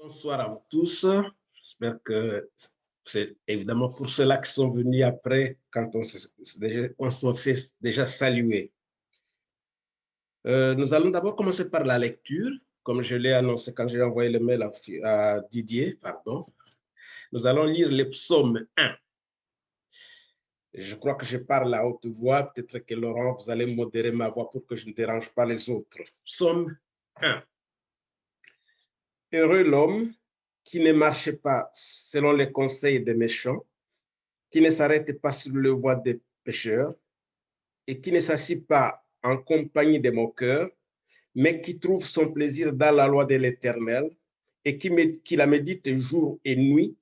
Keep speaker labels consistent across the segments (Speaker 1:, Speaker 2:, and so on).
Speaker 1: Bonsoir à vous tous. J'espère que c'est évidemment pour ceux-là qui sont venus après, quand on s'est déjà salué. Nous allons d'abord commencer par la lecture, comme je l'ai annoncé quand j'ai envoyé le mail à Didier. Pardon. Nous allons lire le psaume 1. Je crois que je parle à haute voix. Peut-être que Laurent, vous allez modérer ma voix pour que je ne dérange pas les autres. Psaume 1. Heureux l'homme qui ne marche pas selon les conseils des méchants, qui ne s'arrête pas sur le voie des pécheurs et qui ne s'assied pas en compagnie des moqueurs, mais qui trouve son plaisir dans la loi de l'Éternel et qui la médite jour et nuit.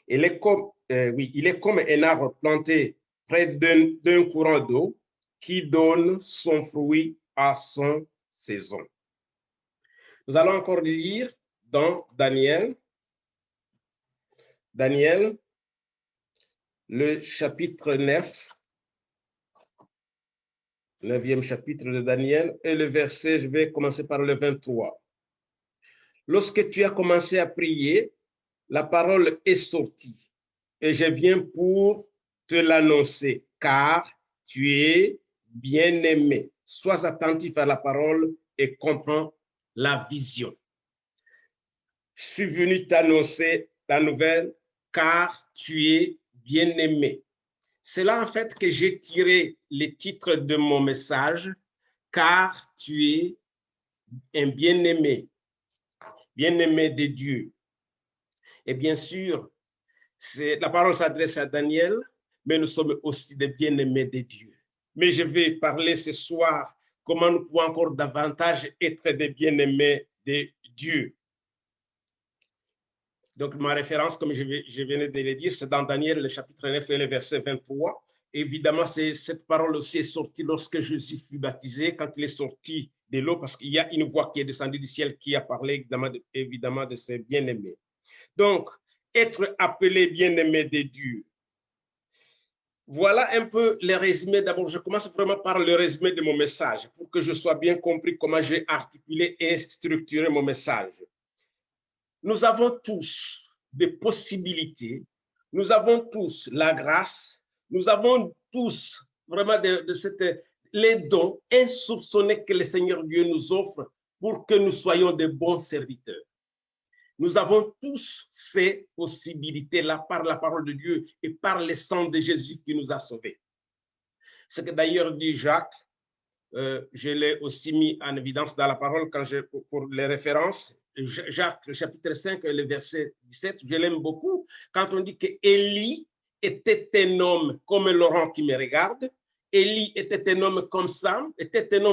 Speaker 1: Il est comme un arbre planté près d'un courant d'eau qui donne son fruit à son saison. Nous allons encore lire dans Daniel, le chapitre 9, 9e chapitre de Daniel, et le verset, je vais commencer par le 23. Lorsque tu as commencé à prier, la parole est sortie, et je viens pour te l'annoncer, car tu es bien-aimé. Sois attentif à la parole et comprends la vision. Je suis venu t'annoncer la nouvelle, car tu es bien-aimé. C'est là en fait que j'ai tiré les titres de mon message, car tu es un bien-aimé de Dieu. Et bien sûr, la parole s'adresse à Daniel, mais nous sommes aussi des bien-aimés de Dieu. Mais je vais parler ce soir comment nous pouvons encore davantage être des bien-aimés de Dieu. Donc, ma référence, comme je venais de le dire, c'est dans Daniel, le chapitre 9 et le verset 23. Évidemment, cette parole aussi est sortie lorsque Jésus fut baptisé, quand il est sorti de l'eau, parce qu'il y a une voix qui est descendue du ciel qui a parlé évidemment de ses bien-aimés. Donc, être appelé bien-aimé de Dieu. Voilà un peu le résumé. D'abord, je commence vraiment par le résumé de mon message pour que je sois bien compris comment j'ai articulé et structuré mon message. Nous avons tous des possibilités, nous avons tous la grâce, nous avons tous vraiment les dons insoupçonnés que le Seigneur Dieu nous offre pour que nous soyons de bons serviteurs. Nous avons tous ces possibilités-là par la parole de Dieu et par le sang de Jésus qui nous a sauvés. Ce que d'ailleurs dit Jacques, je l'ai aussi mis en évidence dans la parole pour les références. Jacques, le chapitre 5, le verset 17, je l'aime beaucoup, quand on dit que Élie était un homme comme Laurent qui me regarde, Élie était un homme comme Sam, était un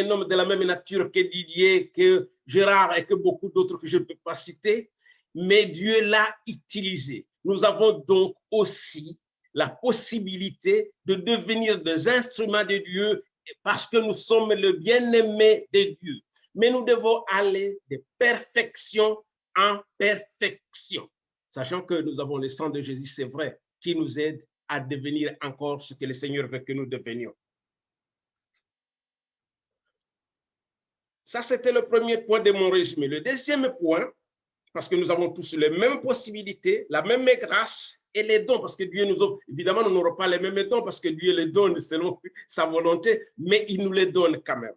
Speaker 1: homme de la même nature que Didier, que Gérard et que beaucoup d'autres que je ne peux pas citer, mais Dieu l'a utilisé. Nous avons donc aussi la possibilité de devenir des instruments de Dieu parce que nous sommes le bien-aimé de Dieu. Mais nous devons aller de perfection en perfection, sachant que nous avons le sang de Jésus, c'est vrai, qui nous aide à devenir encore ce que le Seigneur veut que nous devenions. Ça, c'était le premier point de mon résumé. Le deuxième point, parce que nous avons tous les mêmes possibilités, la même grâce et les dons, parce que Dieu nous offre. Évidemment, nous n'aurons pas les mêmes dons parce que Dieu les donne selon sa volonté, mais il nous les donne quand même.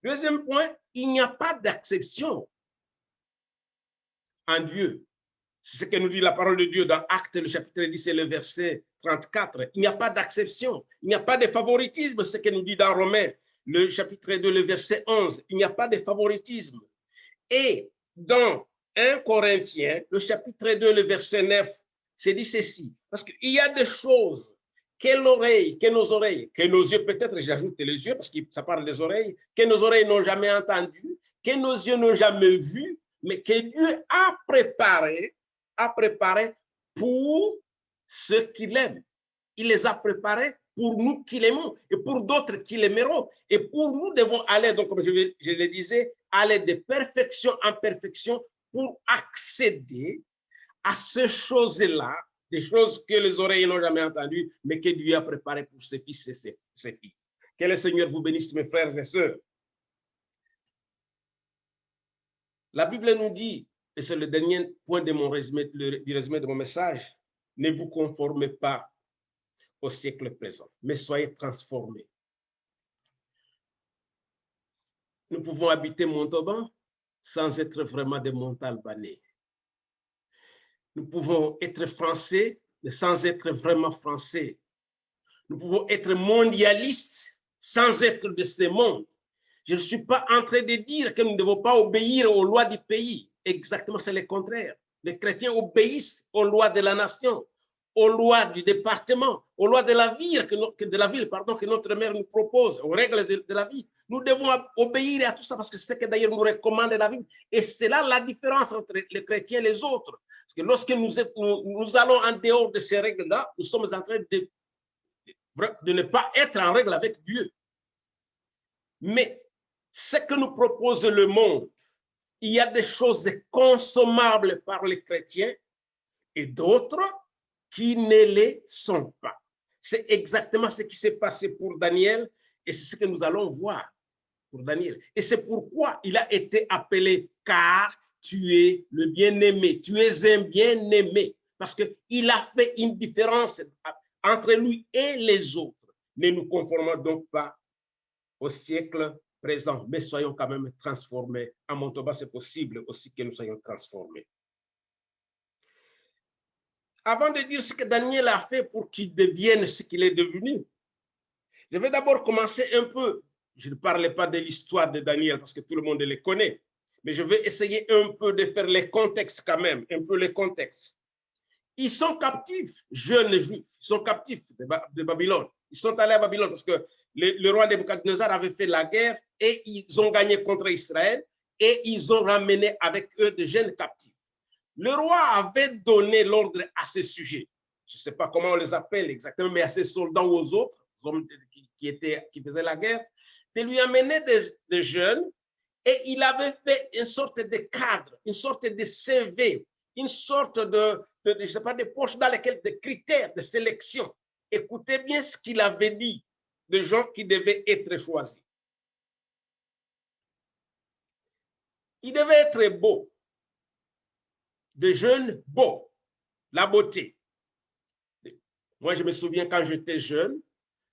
Speaker 1: Deuxième point, il n'y a pas d'acception en Dieu. C'est ce que nous dit la parole de Dieu dans Actes, le chapitre 10 et le verset 34. Il n'y a pas d'acception, il n'y a pas de favoritisme, c'est ce que nous dit dans Romains, le chapitre 2, le verset 11. Il n'y a pas de favoritisme. Et dans 1 Corinthiens, le chapitre 2, le verset 9, c'est dit ceci. Parce qu'il y a des choses que l'oreille, que nos oreilles, que nos yeux, peut-être j'ajoute les yeux parce que ça parle des oreilles, que nos oreilles n'ont jamais entendu, que nos yeux n'ont jamais vu, mais que Dieu a préparé pour ceux qui l'aiment. Il les a préparés pour nous qui l'aimons et pour d'autres qui l'aimeront. Et pour nous devons aller, donc comme je le disais, aller de perfection en perfection pour accéder à ces choses-là, des choses que les oreilles n'ont jamais entendues, mais que Dieu a préparées pour ses fils et ses filles. Que le Seigneur vous bénisse, mes frères et sœurs. La Bible nous dit et c'est le dernier point de mon résumé, du résumé de mon message, ne vous conformez pas au siècle présent, mais soyez transformés. Nous pouvons habiter Montauban sans être vraiment des Montalbanais. Nous pouvons être français, mais sans être vraiment français. Nous pouvons être mondialistes sans être de ce monde. Je ne suis pas en train de dire que nous ne devons pas obéir aux lois du pays. Exactement, c'est le contraire. Les chrétiens obéissent aux lois de la nation, aux lois du département, aux lois de la ville que notre mère nous propose, aux règles de la vie. Nous devons obéir à tout ça parce que c'est ce que d'ailleurs nous recommande la Bible. Et c'est là la différence entre les chrétiens et les autres. Parce que lorsque nous allons en dehors de ces règles-là, nous sommes en train de ne pas être en règle avec Dieu. Mais ce que nous propose le monde, il y a des choses consommables par les chrétiens et d'autres qui ne les sont pas. C'est exactement ce qui s'est passé pour Daniel et c'est ce que nous allons voir pour Daniel. Et c'est pourquoi il a été appelé car tu es le bien-aimé, tu es un bien-aimé, parce qu'il a fait une différence entre lui et les autres. Ne nous conformons donc pas au siècle présent, mais soyons quand même transformés. À Montauban, c'est possible aussi que nous soyons transformés. Avant de dire ce que Daniel a fait pour qu'il devienne ce qu'il est devenu, je vais d'abord commencer un peu. Je ne parlais pas de l'histoire de Daniel parce que tout le monde le connaît, mais je vais essayer un peu de faire les contextes quand même, un peu les contextes. Ils sont captifs, jeunes juifs, ils sont captifs de Babylone. Ils sont allés à Babylone parce que le roi Nebuchadnezzar avait fait la guerre et ils ont gagné contre Israël et ils ont ramené avec eux de jeunes captifs. Le roi avait donné l'ordre à ces sujets, je ne sais pas comment on les appelle exactement, mais à ces soldats ou aux autres hommes qui faisaient la guerre, de lui amener des jeunes et il avait fait une sorte de cadre, une sorte de CV, une sorte je ne sais pas, de poche dans lesquelles des critères de sélection. Écoutez bien ce qu'il avait dit de gens qui devaient être choisis. Il devait être beau, de jeunes beaux, la beauté. Moi, je me souviens quand j'étais jeune,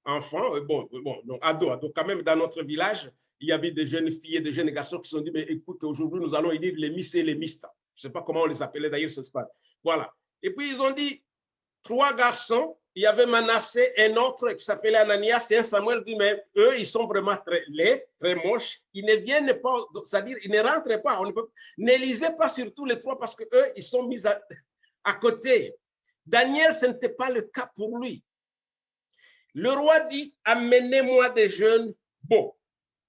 Speaker 1: enfant, donc ado, quand même dans notre village, il y avait des jeunes filles et des jeunes garçons qui se sont dit, mais écoute, aujourd'hui, nous allons élire les miss et les mistas. Je ne sais pas comment on les appelait d'ailleurs, ce pas. Voilà. Et puis, ils ont dit, 3 garçons, il y avait Manassé, un autre qui s'appelait Ananias et un Samuel, dit, mais eux, ils sont vraiment très laids, très moches. Ils ne viennent pas, c'est-à-dire, ils ne rentrent pas. Ne lisez pas surtout les 3 parce qu'eux, ils sont mis à côté. Daniel, ce n'était pas le cas pour lui. Le roi dit, amenez-moi des jeunes beaux.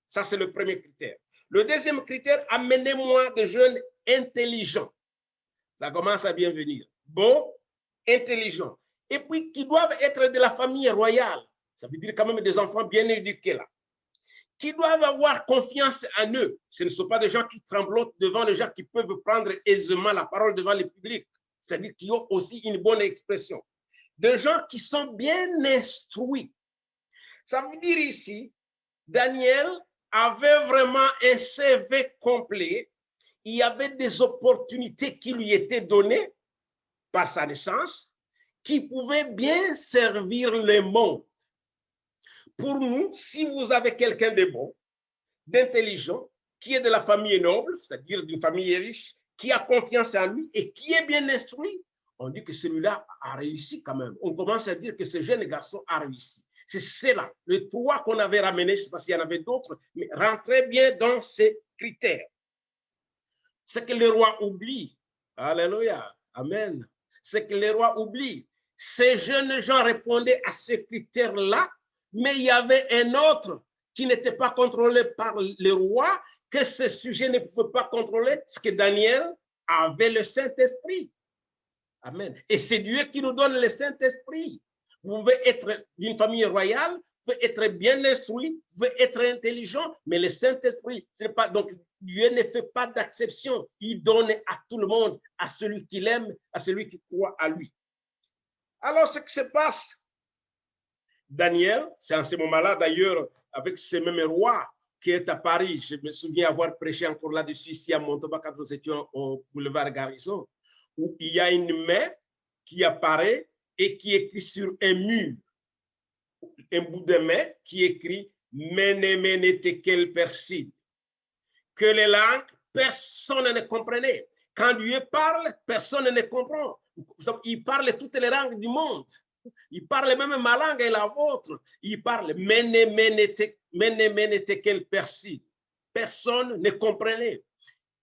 Speaker 1: Ça, c'est le premier critère. Le deuxième critère, amenez-moi des jeunes intelligents. Ça commence à bien venir. Beaux, intelligents. Et puis, qui doivent être de la famille royale. Ça veut dire quand même des enfants bien éduqués là. Qui doivent avoir confiance en eux. Ce ne sont pas des gens qui tremblotent devant les gens qui peuvent prendre aisément la parole devant le public. C'est-à-dire qui ont aussi une bonne expression. Des gens qui sont bien instruits. Ça veut dire ici, Daniel avait vraiment un CV complet. Il y avait des opportunités qui lui étaient données par sa naissance, qui pouvaient bien servir le monde. Pour nous, si vous avez quelqu'un de bon, d'intelligent, qui est de la famille noble, c'est-à-dire d'une famille riche, qui a confiance en lui et qui est bien instruit, on dit que celui-là a réussi quand même. On commence à dire que ce jeune garçon a réussi. C'est cela, le 3 qu'on avait ramené, je ne sais pas s'il y en avait d'autres, mais rentrez bien dans ces critères. Ce que le roi oublie, alléluia, amen, ce que le roi oublie, ces jeunes gens répondaient à ces critères-là, mais il y avait un autre qui n'était pas contrôlé par le roi, que ce sujet ne pouvait pas contrôler, ce que Daniel avait le Saint-Esprit. Amen. Et c'est Dieu qui nous donne le Saint-Esprit. Vous pouvez être d'une famille royale, vous pouvez être bien instruit, vous pouvez être intelligent, mais le Saint-Esprit, c'est pas, donc Dieu ne fait pas d'acception. Il donne à tout le monde, à celui qui l'aime, à celui qui croit à lui. Alors, ce qui se passe, Daniel, c'est en ce moment-là, d'ailleurs, avec ces mêmes rois, qui est à Paris. Je me souviens avoir prêché encore là-dessus ici à Montauban quand nous étions au boulevard Garrison, où il y a une main qui apparaît et qui écrit sur un mur, un bout de main qui écrit Mene, mene, tekel, persil. Que les langues, personne ne comprenait. Quand Dieu parle, personne ne comprend. Il parle toutes les langues du monde. Il parle même ma langue et la vôtre. Il parle Mene, mene, tekel, persil. Personne ne comprenait.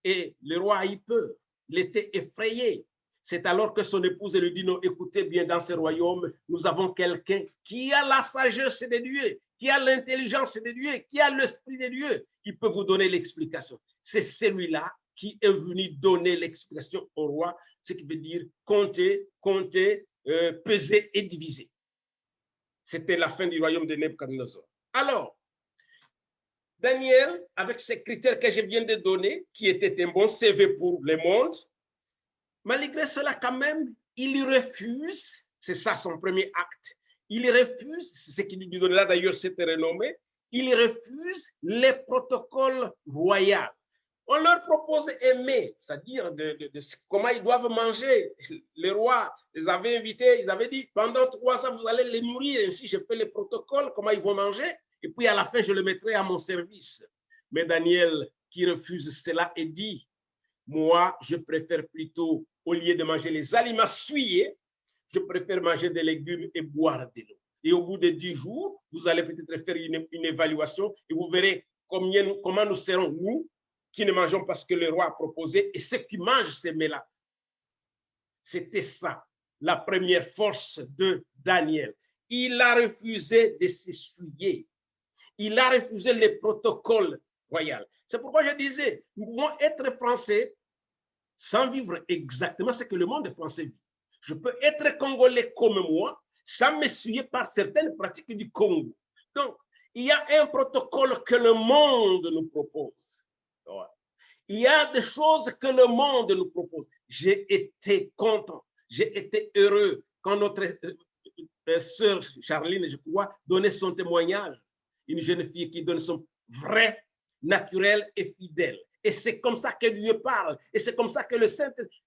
Speaker 1: Et le roi a eu peur. Il était effrayé. C'est alors que son épouse lui dit, non, écoutez bien, dans ce royaume, nous avons quelqu'un qui a la sagesse de Dieu, qui a l'intelligence de Dieu, qui a l'esprit de Dieu. Il peut vous donner l'explication. C'est celui-là qui est venu donner l'explication au roi, ce qui veut dire compter, peser et diviser. C'était la fin du royaume de Nebuchadnezzar. Alors, Daniel, avec ces critères que je viens de donner, qui étaient un bon CV pour le monde, malgré cela, quand même, il refuse, c'est ça son premier acte, il refuse, c'est ce qui lui donnera d'ailleurs cette renommée, il refuse les protocoles royaux. On leur propose un mets, c'est-à-dire de comment ils doivent manger. Le roi les avait invités, ils avaient dit, pendant 3 ans, vous allez les nourrir, ainsi je fais les protocoles, comment ils vont manger, et puis à la fin, je le mettrai à mon service. Mais Daniel, qui refuse cela, et dit, moi, je préfère plutôt, au lieu de manger les aliments souillés, je préfère manger des légumes et boire de l'eau. Et au bout de 10 jours, vous allez peut-être faire une évaluation et vous verrez comment nous serons, nous, qui ne mangeons pas ce que le roi a proposé et ceux qui mangent ces mets-là. C'était ça, la première force de Daniel. Il a refusé de s'essuyer. Il a refusé les protocoles royaux. C'est pourquoi je disais, nous pouvons être français sans vivre exactement ce que le monde français vit. Je peux être congolais comme moi, sans m'essuyer par certaines pratiques du Congo. Donc, il y a un protocole que le monde nous propose. Il y a des choses que le monde nous propose. J'ai été content, j'ai été heureux quand notre sœur Charline, je crois, donnait son témoignage. Une jeune fille qui donne son vrai, naturel et fidèle. Et c'est comme ça que Dieu parle. Et c'est comme ça que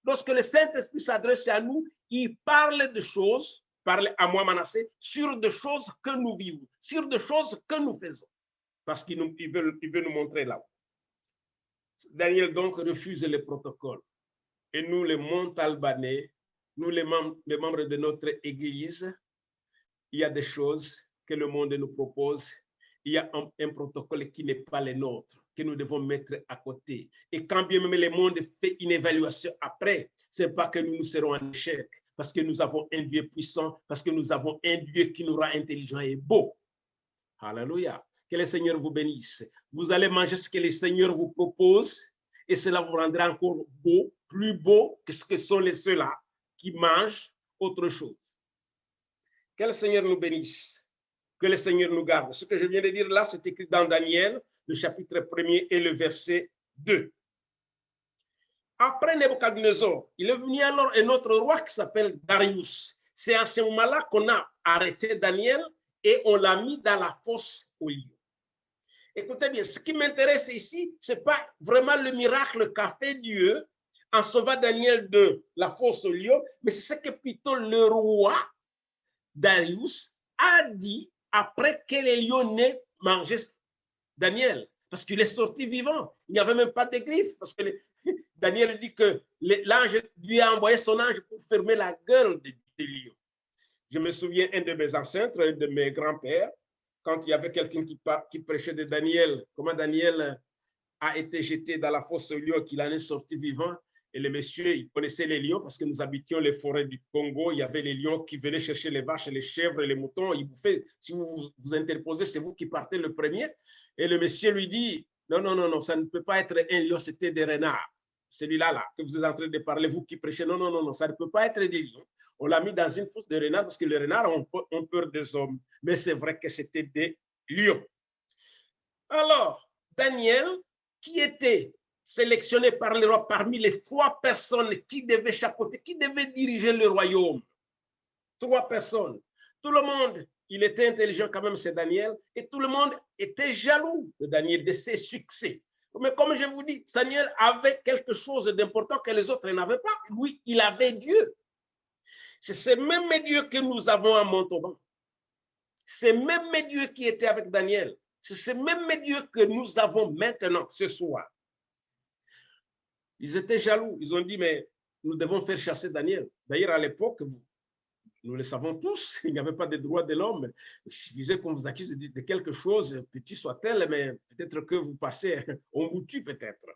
Speaker 1: lorsque le Saint-Esprit s'adresse à nous, il parle de choses, parle à moi, Manassé, sur des choses que nous vivons, sur des choses que nous faisons. Parce qu'il veut nous montrer là-haut. Daniel donc refuse les protocoles. Et nous, les Montalbanais, nous, les membres de notre Église, il y a des choses que le monde nous propose. Il y a un protocole qui n'est pas le nôtre, que nous devons mettre à côté. Et quand bien même le monde fait une évaluation après, ce n'est pas que nous serons en échec, parce que nous avons un Dieu puissant, parce que nous avons un Dieu qui nous rend intelligents et beaux. Alléluia. Que le Seigneur vous bénisse. Vous allez manger ce que le Seigneur vous propose et cela vous rendra encore beau, plus beau que ce que sont ceux-là qui mangent autre chose. Que le Seigneur nous bénisse. Que le Seigneur nous garde. Ce que je viens de dire là, c'est écrit dans Daniel, le chapitre 1er et le verset 2. Après Nebuchadnezzar, il est venu alors un autre roi qui s'appelle Darius. C'est à ce moment-là qu'on a arrêté Daniel et on l'a mis dans la fosse aux lions. Écoutez bien, ce qui m'intéresse ici, ce n'est pas vraiment le miracle qu'a fait Dieu en sauvant Daniel de la fosse aux lions, mais c'est ce que plutôt le roi Darius a dit après que les lions n'aient mangé Daniel, parce qu'il est sorti vivant. Il n'y avait même pas de griffes, parce que Daniel dit que l'ange lui a envoyé son ange pour fermer la gueule des lions. Je me souviens, un de mes ancêtres, un de mes grands-pères, quand il y avait quelqu'un qui prêchait de Daniel, comment Daniel a été jeté dans la fosse aux lions, qu'il en est sorti vivant. Et le monsieur, il connaissait les lions parce que nous habitions les forêts du Congo. Il y avait les lions qui venaient chercher les vaches, les chèvres et les moutons. Ils bouffaient. Si vous vous interposez, c'est vous qui partez le premier. Et le monsieur lui dit, non, ça ne peut pas être un lion, c'était des renards. Celui-là, là, que vous êtes en train de parler, vous qui prêchez, non, ça ne peut pas être des lions. On l'a mis dans une fosse de renards parce que les renards ont peur des hommes. Mais c'est vrai que c'était des lions. Alors, Daniel, qui était sélectionné par le roi parmi les 3 personnes qui devaient chapeauter, qui devaient diriger le royaume. 3 personnes. Tout le monde il était intelligent quand même, c'est Daniel, et tout le monde était jaloux de Daniel, de ses succès. Mais comme je vous dis, Daniel avait quelque chose d'important que les autres n'avaient pas. Lui, il avait Dieu. C'est ce même Dieu que nous avons à Montauban. C'est même Dieu qui était avec Daniel. C'est ce même Dieu que nous avons maintenant, ce soir. Ils étaient jaloux. Ils ont dit, mais nous devons faire chasser Daniel. D'ailleurs, à l'époque, nous le savons tous, il n'y avait pas de droit de l'homme. Il suffisait qu'on vous accuse de quelque chose, petit soit-elle, mais peut-être que vous passez, on vous tue peut-être.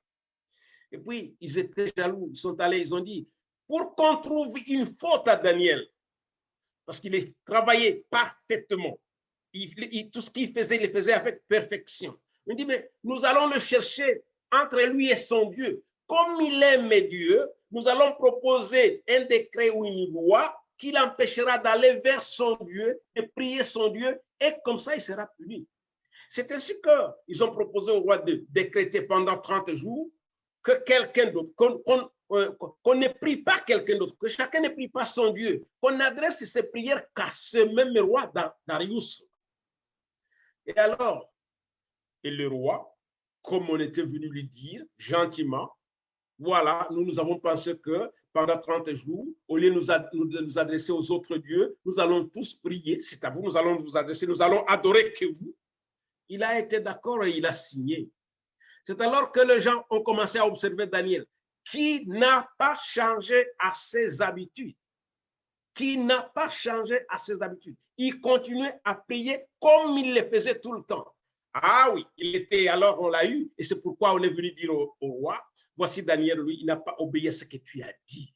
Speaker 1: Et puis, ils étaient jaloux. Ils sont allés, ils ont dit, pour qu'on trouve une faute à Daniel, parce qu'il travaillait parfaitement. Tout ce qu'il faisait, il le faisait avec perfection. On dit, mais nous allons le chercher entre lui et son Dieu. Comme il aime Dieu, nous allons proposer un décret ou une loi qui l'empêchera d'aller vers son Dieu, de prier son Dieu, et comme ça, il sera puni. C'est ainsi qu'ils ont proposé au roi de décréter pendant 30 jours que quelqu'un d'autre, qu'on ne prie pas quelqu'un d'autre, que chacun ne prie pas son Dieu, qu'on adresse ses prières qu'à ce même roi Darius. Et alors, et le roi, comme on était venu lui dire gentiment, voilà, nous avons pensé que pendant 30 jours, au lieu de nous adresser aux autres dieux, nous allons tous prier, c'est à vous, nous allons vous adresser, nous allons adorer que vous. Il a été d'accord et il a signé. C'est alors que les gens ont commencé à observer Daniel, qui n'a pas changé à ses habitudes. Qui n'a pas changé à ses habitudes. Il continuait à prier comme il le faisait tout le temps. Ah oui, il était, alors on l'a eu, et c'est pourquoi on est venu dire au roi, voici Daniel, lui, il n'a pas obéi à ce que tu as dit.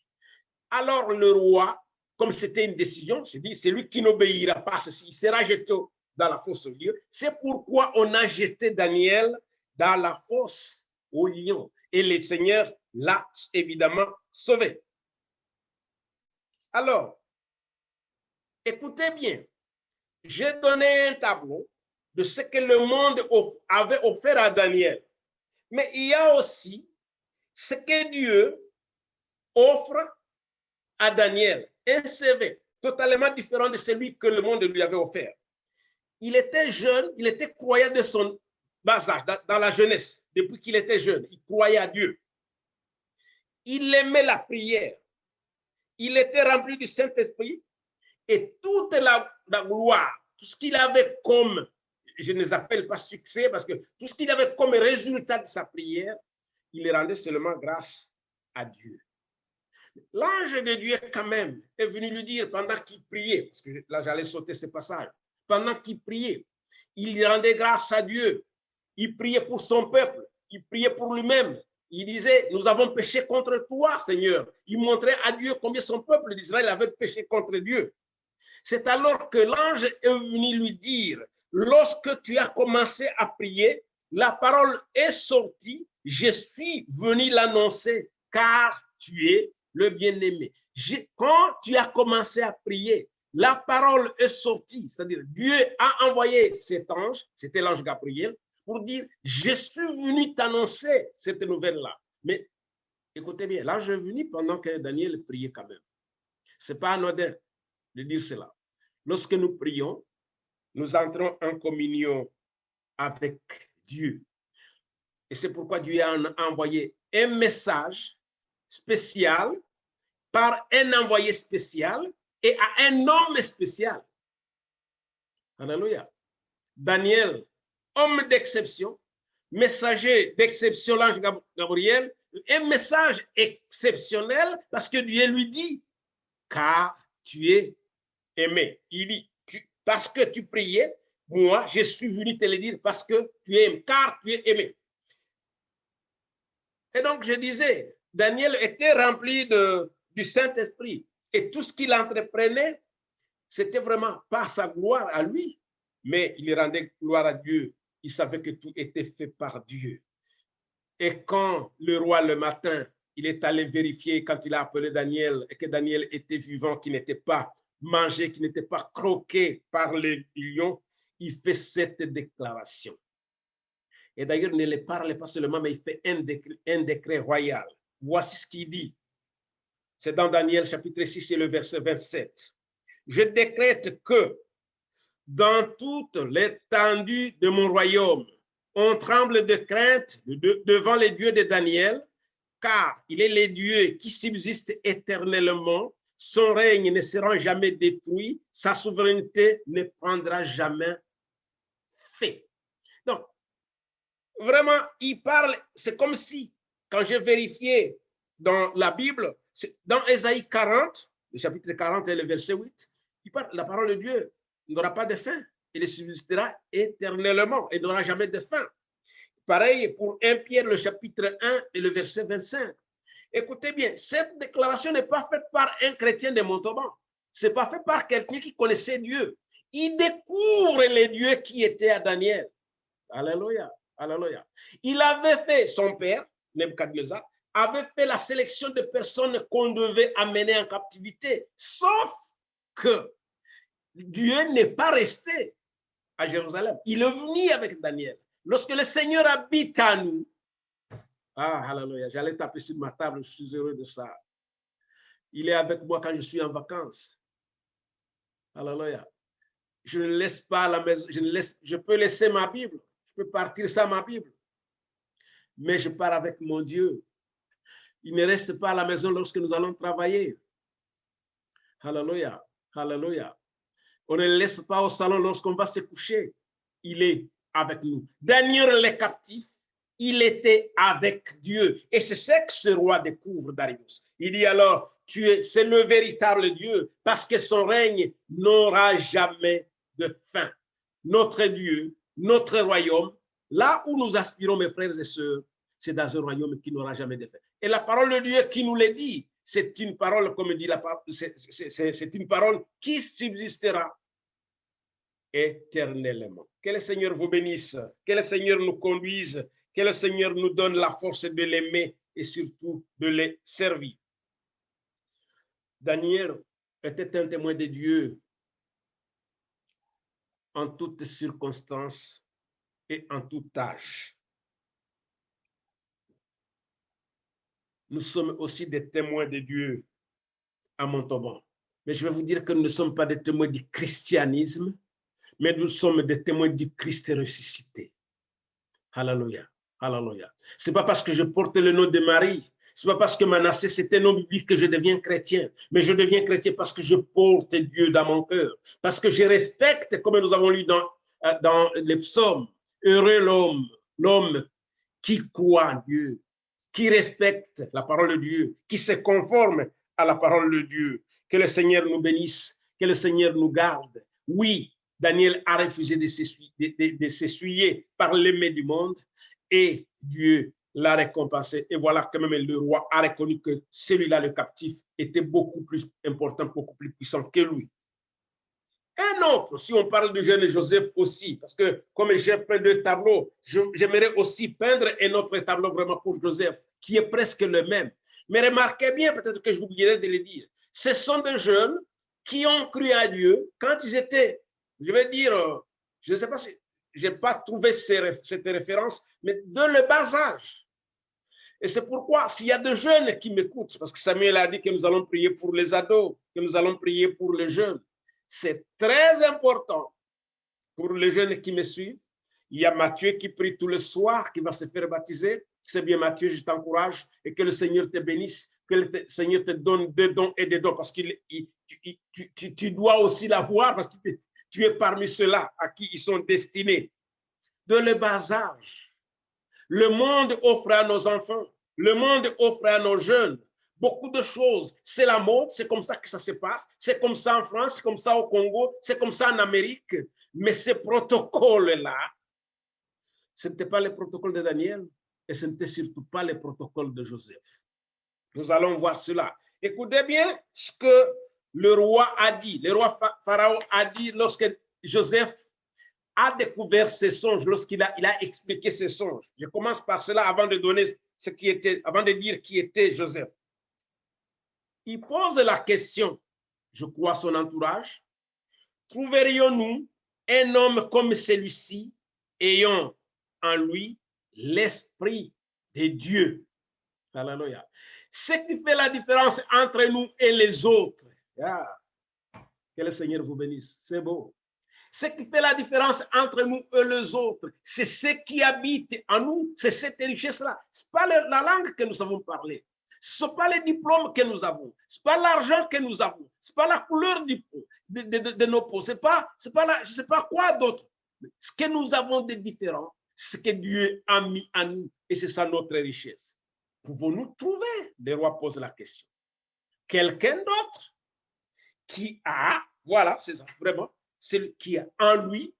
Speaker 1: Alors le roi, comme c'était une décision, s'est dit, c'est lui qui n'obéira pas à ceci, il sera jeté dans la fosse au lion. C'est pourquoi on a jeté Daniel dans la fosse au lion. Et le Seigneur l'a évidemment sauvé. Alors, écoutez bien, j'ai donné un tableau de ce que le monde avait offert à Daniel. Mais il y a aussi ce que Dieu offre à Daniel, un CV totalement différent de celui que le monde lui avait offert. Il était jeune, il était croyant de son bas âge, dans la jeunesse, depuis qu'il était jeune, il croyait à Dieu. Il aimait la prière. Il était rempli du Saint-Esprit et toute la gloire, tout ce qu'il avait comme, je ne les appelle pas succès, parce que tout ce qu'il avait comme résultat de sa prière, il rendait seulement grâce à Dieu. L'ange de Dieu, quand même, est venu lui dire pendant qu'il priait, parce que là, j'allais sauter ce passage, pendant qu'il priait, il rendait grâce à Dieu. Il priait pour son peuple, il priait pour lui-même. Il disait, nous avons péché contre toi, Seigneur. Il montrait à Dieu combien son peuple d'Israël avait péché contre Dieu. C'est alors que l'ange est venu lui dire, lorsque tu as commencé à prier, la parole est sortie, je suis venu l'annoncer, car tu es le bien-aimé. Quand tu as commencé à prier, la parole est sortie, c'est-à-dire Dieu a envoyé cet ange, c'était l'ange Gabriel, pour dire, je suis venu t'annoncer cette nouvelle-là. Mais écoutez bien, l'ange est venu pendant que Daniel priait quand même. Ce n'est pas anodin de dire cela. Lorsque nous prions, nous entrons en communion avec Dieu. Et c'est pourquoi Dieu a envoyé un message spécial par un envoyé spécial et à un homme spécial. Alléluia. Daniel, homme d'exception, messager d'exception, l'ange Gabriel, un message exceptionnel parce que Dieu lui dit, car tu es aimé. Il dit, parce que tu priais, moi, je suis venu te le dire parce que tu es, car tu es aimé. Et donc, je disais, Daniel était rempli du Saint-Esprit et tout ce qu'il entreprenait, c'était vraiment pas sa gloire à lui, mais il rendait gloire à Dieu. Il savait que tout était fait par Dieu. Et quand le roi, le matin, il est allé vérifier quand il a appelé Daniel et que Daniel était vivant, qu'il n'était pas mangé, qu'il n'était pas croqué par les lions, il fait cette déclaration. Et d'ailleurs, il ne le parle pas seulement, mais il fait un décret royal. Voici ce qu'il dit. C'est dans Daniel chapitre 6 et le verset 27. Je décrète que dans toute l'étendue de mon royaume. On tremble de crainte devant les dieux de Daniel, car il est les dieux qui subsistent éternellement. Son règne ne sera jamais détruit, sa souveraineté ne prendra jamais fin. Donc, vraiment, il parle, c'est comme si, quand j'ai vérifié dans la Bible, dans Ésaïe 40, le chapitre 40 et le verset 8, il parle, la parole de Dieu n'aura pas de fin, il subsistera éternellement, il n'aura jamais de fin. Pareil pour 1 Pierre, le chapitre 1 et le verset 25. Écoutez bien, cette déclaration n'est pas faite par un chrétien de Montauban, ce n'est pas fait par quelqu'un qui connaissait Dieu. Il découvre les dieux qui étaient à Daniel. Alléluia. Alléluia. Il avait fait, son père, Nebuchadnezzar, avait fait la sélection de personnes qu'on devait amener en captivité, sauf que Dieu n'est pas resté à Jérusalem. Il est venu avec Daniel. Lorsque le Seigneur habite à nous, ah, alléluia, j'allais taper sur ma table, je suis heureux de ça. Il est avec moi quand je suis en vacances. Alléluia. Je ne laisse pas la maison, je peux laisser ma Bible. Je peux partir sans ma Bible, mais je pars avec mon Dieu. Il ne reste pas à la maison lorsque nous allons travailler. Alléluia, alléluia. On ne le laisse pas au salon lorsqu'on va se coucher. Il est avec nous. Daniel les captifs, il était avec Dieu. Et c'est ce que ce roi découvre, Darius. Il dit alors, c'est le véritable Dieu, parce que son règne n'aura jamais de fin. Notre Dieu, notre royaume, là où nous aspirons, mes frères et sœurs, c'est dans un royaume qui n'aura jamais de fin. Et la parole de Dieu qui nous le dit, c'est une parole, comme dit la parole, c'est une parole qui subsistera éternellement. Que le Seigneur vous bénisse, que le Seigneur nous conduise, que le Seigneur nous donne la force de l'aimer et surtout de le servir. Daniel était un témoin de Dieu en toutes circonstances et en tout âge. Nous sommes aussi des témoins de Dieu à Montauban. Mais je vais vous dire que nous ne sommes pas des témoins du christianisme, mais nous sommes des témoins du Christ ressuscité. Alléluia, alléluia. Ce n'est pas parce que je porte le nom de Marie, ce n'est pas parce que Manassé c'est un nom biblique que je deviens chrétien, mais je deviens chrétien parce que je porte Dieu dans mon cœur, parce que je respecte, comme nous avons lu dans les psaumes, heureux l'homme qui croit en Dieu, qui respecte la parole de Dieu, qui se conforme à la parole de Dieu. Que le Seigneur nous bénisse, que le Seigneur nous garde. Oui, Daniel a refusé de s'essuyer par l'aimé du monde et Dieu l'a récompensé. Et voilà que même le roi a reconnu que celui-là, le captif, était beaucoup plus important, beaucoup plus puissant que lui. Un autre, si on parle du jeune Joseph aussi, parce que comme j'ai peint deux tableaux, j'aimerais aussi peindre un autre tableau vraiment pour Joseph, qui est presque le même. Mais remarquez bien, peut-être que j'oublierai de le dire, ce sont des jeunes qui ont cru à Dieu quand ils étaient, je vais dire, je ne sais pas si, je n'ai pas trouvé cette référence, mais de le bas âge. Et c'est pourquoi, s'il y a des jeunes qui m'écoutent, parce que Samuel a dit que nous allons prier pour les ados, que nous allons prier pour les jeunes, c'est très important pour les jeunes qui me suivent. Il y a Mathieu qui prie tous les soirs, qui va se faire baptiser. C'est bien, Mathieu, je t'encourage et que le Seigneur te bénisse, que le Seigneur te donne des dons et des dons, parce que tu dois aussi l'avoir, parce que tu es parmi ceux-là à qui ils sont destinés. De le bas âge, le monde offre à nos enfants, le monde offre à nos jeunes beaucoup de choses. C'est la mode, c'est comme ça que ça se passe. C'est comme ça en France, c'est comme ça au Congo, c'est comme ça en Amérique. Mais ce protocole-là, ce n'était pas le protocole de Daniel et ce n'était surtout pas le protocole de Joseph. Nous allons voir cela. Écoutez bien ce que le roi a dit. Le roi Pharaon a dit lorsque Joseph a découvert ses songes, lorsqu'il a expliqué ses songes. Je commence par cela avant de donner ce qui était, avant de dire qui était Joseph. Il pose la question, je crois son entourage, trouverions-nous un homme comme celui-ci ayant en lui l'esprit de Dieu? Alléluia. Ce qui fait la différence entre nous et les autres. Ah, que le Seigneur vous bénisse. C'est beau. Ce qui fait la différence entre nous et les autres, c'est ce qui habite en nous, c'est cette richesse-là. Ce n'est pas la langue que nous savons parler. Ce ne sont pas les diplômes que nous avons. Ce n'est pas l'argent que nous avons. Ce n'est pas la couleur de nos peaux. Ce n'est pas, je ne sais pas quoi d'autre. Ce que nous avons de différent, c'est ce que Dieu a mis en nous. Et c'est ça notre richesse. Pouvons-nous trouver, le roi pose la question, quelqu'un d'autre qui a, voilà, c'est ça, vraiment, celui qui a en lui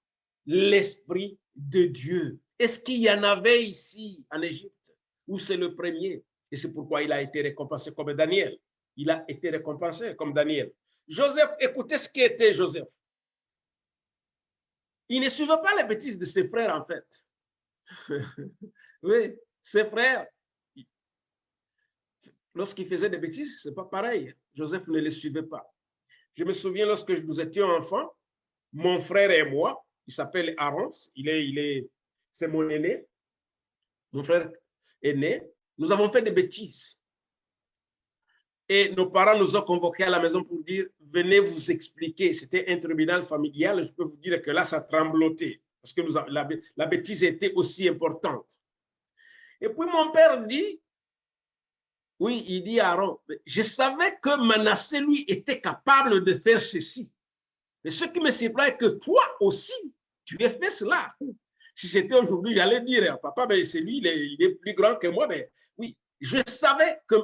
Speaker 1: l'Esprit de Dieu. Est-ce qu'il y en avait ici en Égypte, ou c'est le premier? Et c'est pourquoi il a été récompensé comme Daniel. Il a été récompensé comme Daniel. Joseph, écoutez ce qui était Joseph. Il ne suivait pas les bêtises de ses frères, en fait. Oui, ses frères, lorsqu'ils faisaient des bêtises, ce n'est pas pareil. Joseph ne les suivait pas. Je me souviens, lorsque nous étions enfants, mon frère et moi, il s'appelle Aaron, c'est mon aîné, mon frère aîné, nous avons fait des bêtises. Et nos parents nous ont convoqués à la maison pour dire, venez vous expliquer. C'était un tribunal familial, je peux vous dire que là, ça tremblotait, parce que la bêtise était aussi importante. Et puis mon père dit, oui, il dit à Aaron, je savais que Manassé, lui, était capable de faire ceci. Mais ce qui me surprend est que toi aussi, tu as fait cela. Si c'était aujourd'hui, j'allais dire, papa, ben, c'est lui, il est plus grand que moi. Mais oui, je savais que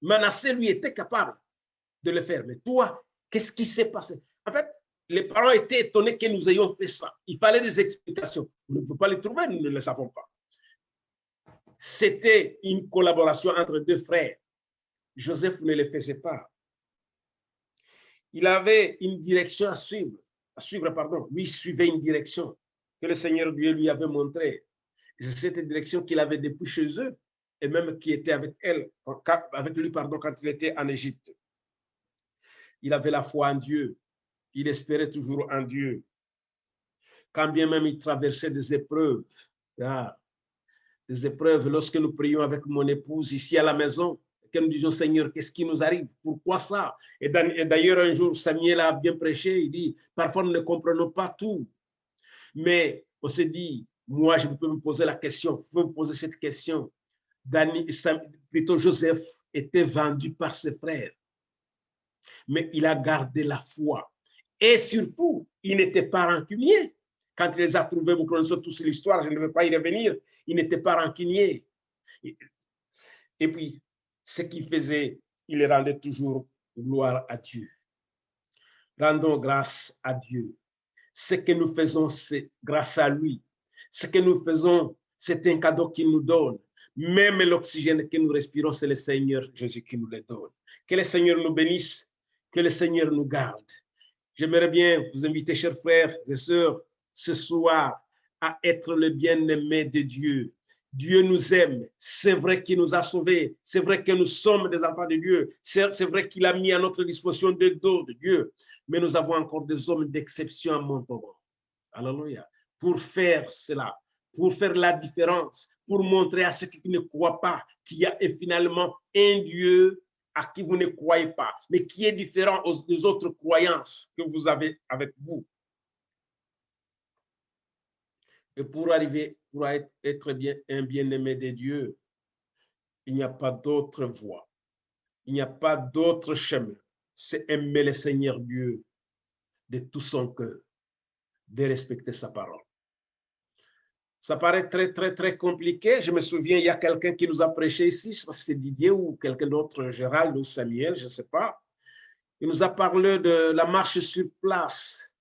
Speaker 1: Manassé, lui, était capable de le faire. Mais toi, qu'est-ce qui s'est passé? En fait, les parents étaient étonnés que nous ayons fait ça. Il fallait des explications. Nous ne pouvons pas les trouver, nous ne les savons pas. C'était une collaboration entre deux frères. Joseph ne le faisait pas. Il avait une direction à suivre, pardon. Lui suivait une direction que le Seigneur Dieu lui avait montrée. C'est cette direction qu'il avait depuis chez eux et même qui était avec lui, quand il était en Égypte. Il avait la foi en Dieu. Il espérait toujours en Dieu. Quand bien même il traversait des épreuves, lorsque nous prions avec mon épouse ici à la maison, que nous disions, Seigneur, qu'est-ce qui nous arrive? Pourquoi ça? Et d'ailleurs, un jour, Samuel a bien prêché, il dit, parfois nous ne comprenons pas tout. Mais on s'est dit, moi, je peux me poser la question, je peux me poser cette question. Plutôt Joseph était vendu par ses frères, mais il a gardé la foi. Et surtout, il n'était pas rancunier. Quand il les a trouvés, vous connaissez tous l'histoire, je ne vais pas y revenir, il n'était pas rancunier. Et puis, ce qu'il faisait, il rendait toujours gloire à Dieu. Rendons grâce à Dieu. Ce que nous faisons, c'est grâce à lui. Ce que nous faisons, c'est un cadeau qu'il nous donne. Même l'oxygène que nous respirons, c'est le Seigneur Jésus qui nous le donne. Que le Seigneur nous bénisse, que le Seigneur nous garde. J'aimerais bien vous inviter, chers frères et sœurs, ce soir, à être le bien-aimé de Dieu. Dieu nous aime, c'est vrai qu'il nous a sauvés, c'est vrai que nous sommes des enfants de Dieu, c'est vrai qu'il a mis à notre disposition des dons de Dieu, mais nous avons encore des hommes d'exception à Montauban. Alléluia. Pour faire cela, pour faire la différence, pour montrer à ceux qui ne croient pas qu'il y a finalement un Dieu à qui vous ne croyez pas, mais qui est différent des autres croyances que vous avez avec vous. Et pour arriver, pour être un bien-aimé de Dieu, il n'y a pas d'autre voie. Il n'y a pas d'autre chemin. C'est aimer le Seigneur Dieu de tout son cœur, de respecter sa parole. Ça paraît très, très, très compliqué. Je me souviens, il y a quelqu'un qui nous a prêché ici, je sais pas si c'est Didier ou quelqu'un d'autre, Gérald ou Samuel, je ne sais pas. Il nous a parlé de la marche sur place.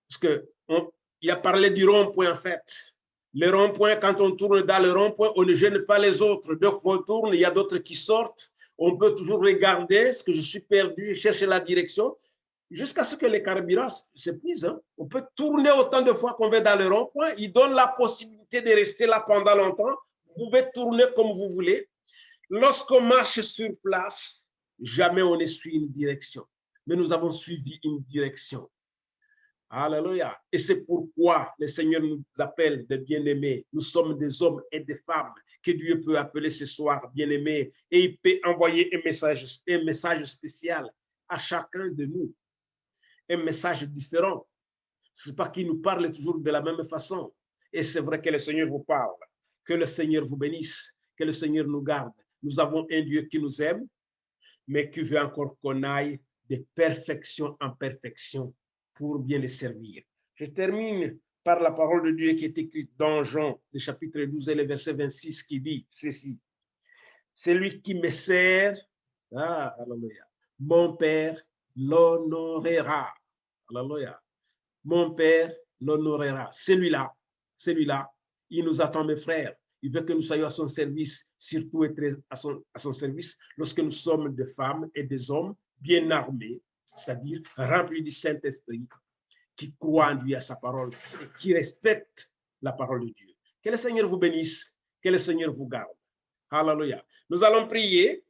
Speaker 1: Parce qu'il a parlé du rond-point, en fait. Le rond-point, quand on tourne dans le rond-point, on ne gêne pas les autres. Donc, on tourne, il y a d'autres qui sortent. On peut toujours regarder ce que je suis perdu, chercher la direction, jusqu'à ce que les carburants s'épuisent. Hein. On peut tourner autant de fois qu'on veut dans le rond-point. Il donne la possibilité de rester là pendant longtemps. Vous pouvez tourner comme vous voulez. Lorsqu'on marche sur place, jamais on ne suit une direction. Mais nous avons suivi une direction. Alléluia. Et c'est pourquoi le Seigneur nous appelle des bien-aimés. Nous sommes des hommes et des femmes que Dieu peut appeler ce soir bien-aimés. Et il peut envoyer un message spécial à chacun de nous. Un message différent. Ce n'est pas qu'il nous parle toujours de la même façon. Et c'est vrai que le Seigneur vous parle. Que le Seigneur vous bénisse. Que le Seigneur nous garde. Nous avons un Dieu qui nous aime, mais qui veut encore qu'on aille de perfection en perfection pour bien le servir. Je termine par la parole de Dieu qui est écrite dans Jean, le chapitre 12 et le verset 26, qui dit ceci. Celui qui me sert, alléluia, mon Père l'honorera. Alléluia. Mon Père l'honorera. Celui-là, il nous attend, mes frères. Il veut que nous soyons à son service, surtout être à son service lorsque nous sommes des femmes et des hommes bien armés, c'est-à-dire remplis du Saint-Esprit, qui croient en lui, à sa parole, et qui respectent la parole de Dieu. Que le Seigneur vous bénisse, que le Seigneur vous garde. Alléluia. Nous allons prier.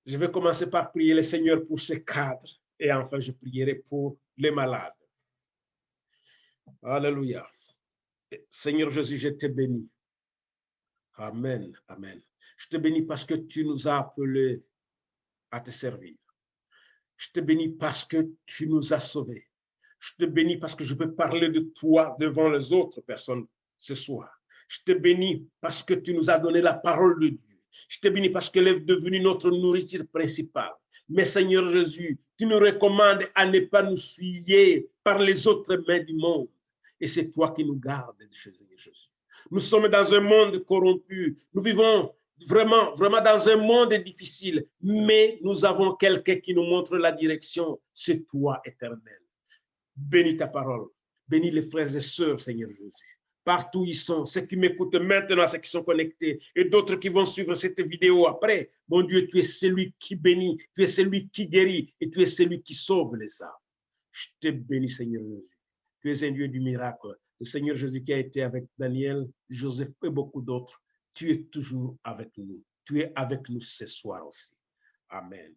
Speaker 1: Je vais commencer par prier le Seigneur pour ce cadre, et enfin je prierai pour les malades. Alléluia. Seigneur Jésus, je te bénis. Amen, amen. Je te bénis parce que tu nous as appelés à te servir. Je te bénis parce que tu nous as sauvés. Je te bénis parce que je peux parler de toi devant les autres personnes ce soir. Je te bénis parce que tu nous as donné la parole de Dieu. Je te bénis parce qu'elle est devenue notre nourriture principale. Mais Seigneur Jésus, tu nous recommandes à ne pas nous souiller par les autres mains du monde. Et c'est toi qui nous gardes, Jésus. Nous sommes dans un monde corrompu. Nous vivons vraiment dans un monde difficile. Mais nous avons quelqu'un qui nous montre la direction. C'est toi, Éternel. Bénis ta parole. Bénis les frères et sœurs, Seigneur Jésus. Partout ils sont, ceux qui m'écoutent maintenant, ceux qui sont connectés, et d'autres qui vont suivre cette vidéo après. Mon Dieu, tu es celui qui bénit, tu es celui qui guérit, et tu es celui qui sauve les âmes. Je te bénis, Seigneur Jésus. Tu es un Dieu du miracle. Le Seigneur Jésus qui a été avec Daniel, Joseph et beaucoup d'autres, tu es toujours avec nous. Tu es avec nous ce soir aussi. Amen.